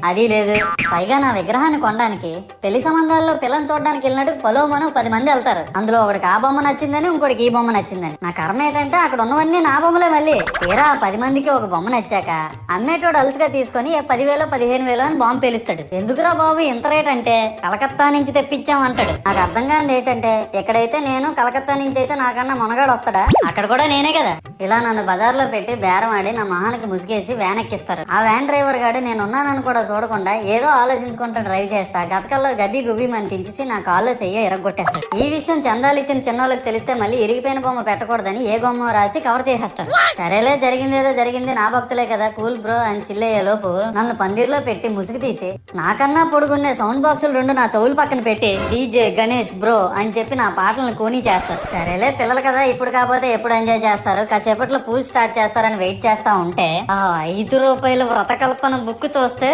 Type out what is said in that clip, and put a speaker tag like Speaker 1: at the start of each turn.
Speaker 1: అది లేదు. పైగా నా విగ్రహాన్ని కొనడానికి పెళ్లి సంబంధాల్లో పిల్లని చూడడానికి వెళ్ళినట్టు పొలోమను 10 మంది వెళ్తారు. అందులో ఒకడికి ఆ బొమ్మ నచ్చిందని, ఇంకోటికి ఈ బొమ్మ నచ్చిందని. నా కర్మ ఏంటంటే అక్కడ ఉన్నవన్నీ నా బొమ్మలే. మళ్ళీ తీరా 10 మందికి ఒక బొమ్మ నచ్చాక అమ్మేటోడు అలుసుగా తీసుకొని 10,000 15,000 అని బాంబు పేలుస్తాడు. ఎందుకురా బాబు ఇంత రేట్ అంటే కలకత్తా నుంచి తెప్పించాం అంటాడు. నాకు అర్థం కానిది ఏంటంటే ఎక్కడైతే నేను కలకత్తా నుంచి అయితే నాకన్నా మునగాడు వస్తాడా, అక్కడ కూడా నేనే కదా. ఇలా నన్ను బజార్లో పెట్టి బేరం ఆడి నా మొహానికి ముసుగేసి వ్యాన్ ఎక్కిస్తారు. ఆ వ్యాన్ డ్రైవర్ గాడు నేనున్నానని కూడా చూడకుండా ఏదో ఆలోచించుకుంటూ డ్రైవ్ చేస్తా గతకల్లో గబ్బి గుబ్బి మని తించేసి నా కాల్లో చెయ్యి ఇరగొట్టేస్తాడు. ఈ విషయం చందాలు ఇచ్చిన చిన్నోళ్ళకి తెలిస్తే మళ్ళీ ఇరిగిపోయిన బొమ్మ పెట్టకూడదని ఏ బొమ్మ రాసి కవర్ చేసేస్తాడు. సరేలే జరిగిందేదో జరిగింది, నా భక్తులే కదా, కూల్ బ్రో అని చిల్లయ్యే లోపు నన్ను పందిర్లో పెట్టి ముసుగు తీసి నాకన్నా పొడుగుండే సౌండ్ బాక్సులు 2 నా చెవులు పక్కన పెట్టి డీజే గణేష్ బ్రో అని చెప్పి నా పాటలను కూని చేస్తారు. సరేలే పిల్లలు కదా, ఇప్పుడు కాకపోతే ఎప్పుడు ఎంజాయ్ చేస్తారు, కాసేపట్లో పూజ స్టార్ట్ చేస్తారని వెయిట్ చేస్తా ఉంటే ఆ 5 రూపాయల వ్రతకల్పన బుక్ చూస్తే